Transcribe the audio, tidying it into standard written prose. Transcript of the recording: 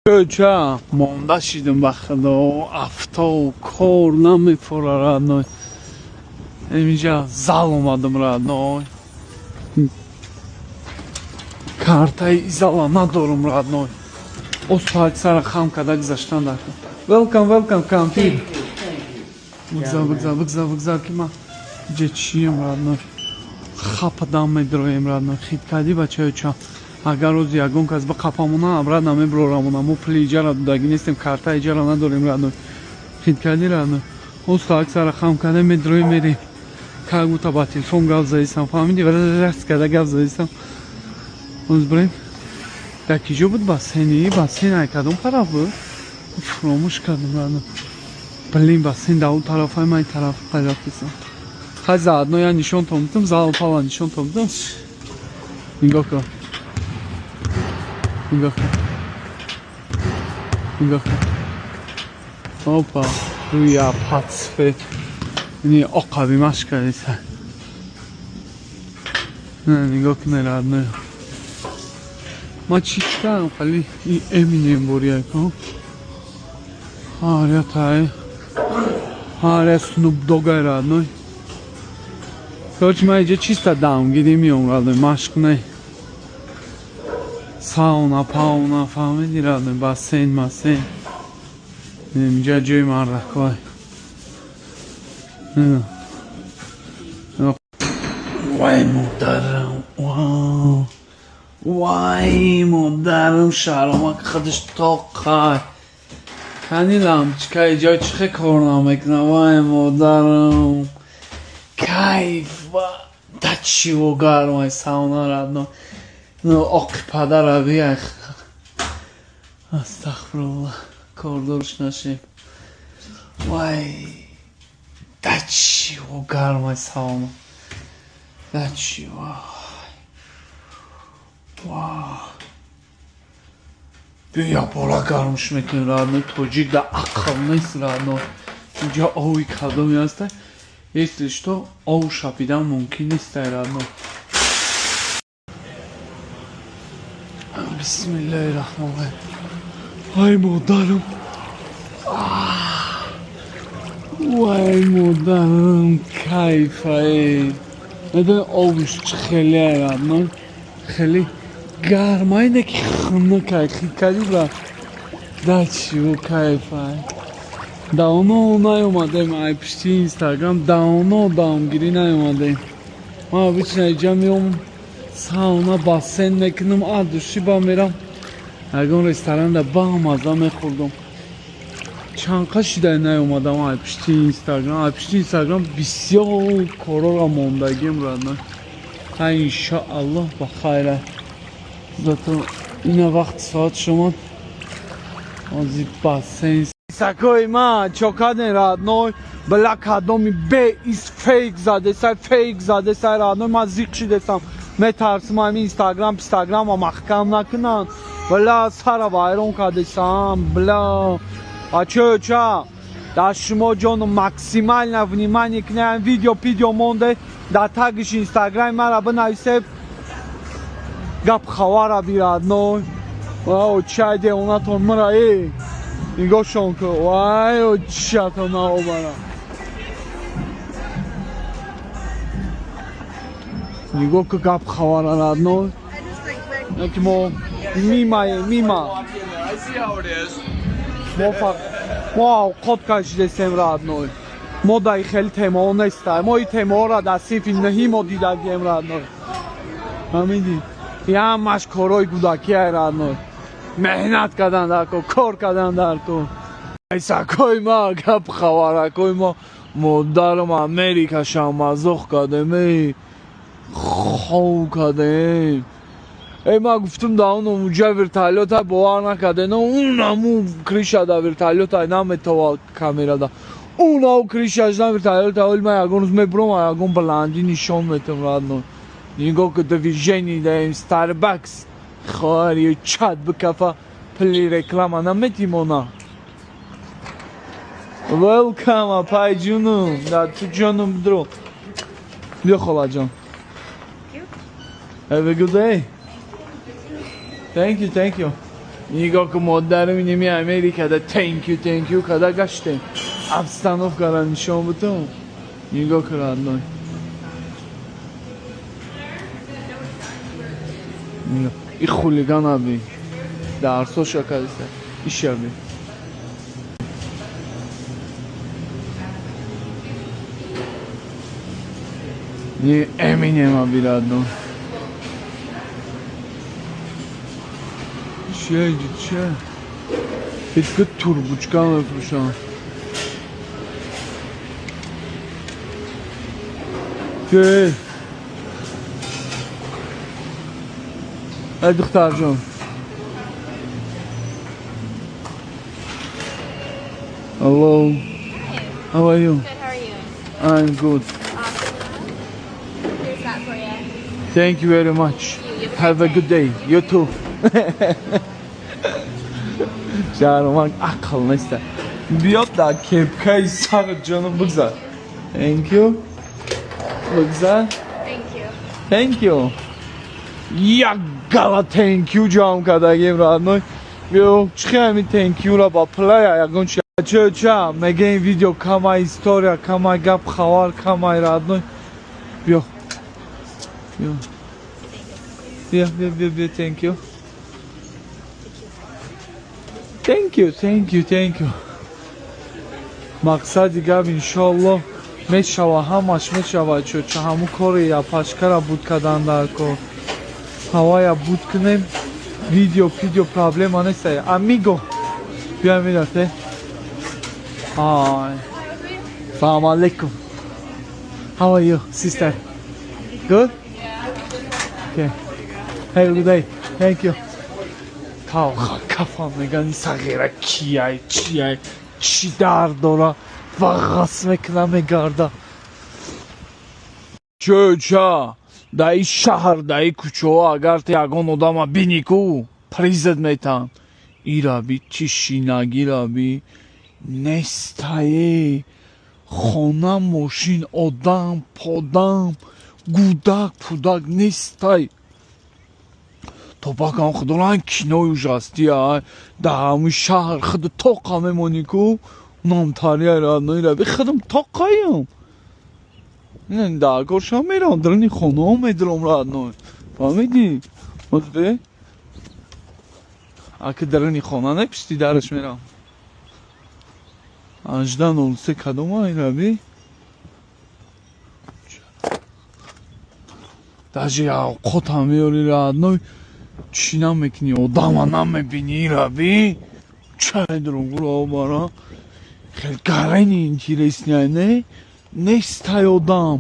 چه مونده شدیم به خدا افتا و کار نمیفوره رادنای اینجا زل اومدم رادنای کارتای زل ندارم رادنای استاد سر خام کده گذاشتن در welcome کامپیر بگذار که من اینجا چیم رادنای خپ دام میدرویم رادنای خید کدی بچه چه اگر روز یکون کس به قپامونه ابراد نمیبرامونه مو پلی اجاره دادگی نیستیم کارتا اجاره نداریم رادنای خید کدی رادنای استاد سر خام کده میدرویم میریم как будто با تلفن گپ زدیستم فهمیدی ولی رست کده گپ زدیستم روز بریم در کجا بود بسینی بسین کدوم طرف بود فراموش کردم رادنای بلین بسین در اون طرف های من این طرف پیدا کردم خیلی زدنا یا نشان تامدم زل پالا نشان تامدم نگاه کن نگاه کن اوپا روی پاتسفه اینی آقابی مشک کردیسه نه نگاه کنه رادنای ما چی کردم خیلی این امینیم بوریه کن آره تای آره سنوب دوگای رادنای короче من اینجا چیست دام گیدی میام رادنای مشک نه ساونا پاونا فهمیدی رادنای باسین اینجا جای من رکوای وای مادرم وای مادرم شرمک خودش تاقای کنی لامچکای جای چخه کار نمیکنه وای مادرم کیف دچی و گرمای ساونا رادنای آقی پدر بیای استغفرالله کار درش نشیم وای دچی و گرمای ساونا دچی وای بیا بالا گرمش میکنی رادنای توجیک در عقل نیست رادنای اینجا آوی کدومی هسته ایستش تو آو شپیدن ممکن نیست رادنای بسم الله الرحمن الرحیم وای مادرم وای مادرم کیفه نده آوش خیلی رادنای خیلی گرمای نکی خونه که خیلی کدی برا دچی و کیفه داونا نیومدیم ای پشتی اینستاگرام داومگیری نیومدیم ما بیچ اینجا میام ساونا باسین میکنم دوشی با میرم اگه رستوران در با مزه میخوردم چند قشیده نیومدم ای پشتی اینستاگرام بسیار کارا را موندگیم رادنای انشاءالله بخیره زاتو این وقت ساعت شما ازی باسین سکوی ما چوکادن رادنای بلا کدومی به ایس فیک زده سای رادنای ما زیق شدستم میترسم همین اینستاگرام و محکم نکنن بلا سر وایرون کردستم بلا چه در شما جانو مکسیمال نونیمانی کنه ویدیو مونده در تگش اینستاگرام مرا بنویسه گپ خواره بیرادنای واو چای ده اوناتون مرا نگاه شون که وای چطور ناومرا نگاه که گپ خواره رادنای یکی ما میما ما اوقات کشیدستیم رادنای ما در خیلی تیمه ها نیستیم ما این تیمه ها را در سیفی نهیم ها دیدگیم رادنای همیدی یه همش کارای کودکی های رادنای مهنت کردن در کن کار کردن در کن ایساکای ما گپ خوارکای ما مادرم امریکا شمازخ کردیم خو کردیم ای ما گفتم دا اونجا ورتالیوت های باور نکرده نه اونمو کریشه دا ورتالیوت های نمیتوال کامیرا دا اونو کریشه دا ورتالیوت های ما یکون روز میبرم یکون بلندی نشان میتم رادنای نگاه که دویژنی داریم ستاربکس خواهری چاد بکفه پلی رکلام نمیتیم اونا ویلکم اپای جونم در تو جانم درو بیا خاله جان Have a good day. Thank you. нигоҳ кун модару ними Америкада thank you када гаштем обстановкаро нишон бутам нигоҳ кун родной и хулиган аби дарсо шакалиста ишаби не Eminem аби родной چیه چیه پیتکه توربوچکا بفروشم که ای دختر جان Hello. How are you? Good, how are you? I'm good. Awesome. Here's that for you. Thank you very much. Have a good day. You too. Şahraman akıllı işte. Biyot da kepkayı sarı canım bıgza. Thank you. Bıgza. Thank you. Thank you. Ya gala thank you canım kadar gevradnoy. Yo çıkayım thank you la ba playa ya gonç çça megen video kama historia kama gap xavar kama radnoy. Yo. Yo. Yeah, thank you. Thank you. Мақсади гап иншоаллоҳ мешава ҳамаш мешава чо ҳамун кори я пашкара буд кадан дар кор ҳавая буд кунем видео проблема нестай амиго биям видате ай салом алейкум how are you sister good okay have a good day thank you Талха кафа меган сағира кияй чияй чӣ дард дора вағас мекунам мегарда чӯча даи шаҳр даи кӯчаҳо агар ту ягон одама бинӣ ку призат метан ираби чӣ шинагираби нестае хона мошин одам подам гудак пудак нестай То бакам худолан кинои ужастия да ҳамин шаҳр худ тоқа мемонӣ ку унам тария радноира би худам тоқаям дагоршам мерам дарани хонаҳо медирам радной фаҳмидӣ озбе аки дарани хона непишти дараш мерам 18:03 кадома ираби даже овқотам меёри радной чӣ намекунӣ одама намебинӣ раби чай другуро бара хел гарани интересняй не нестай одам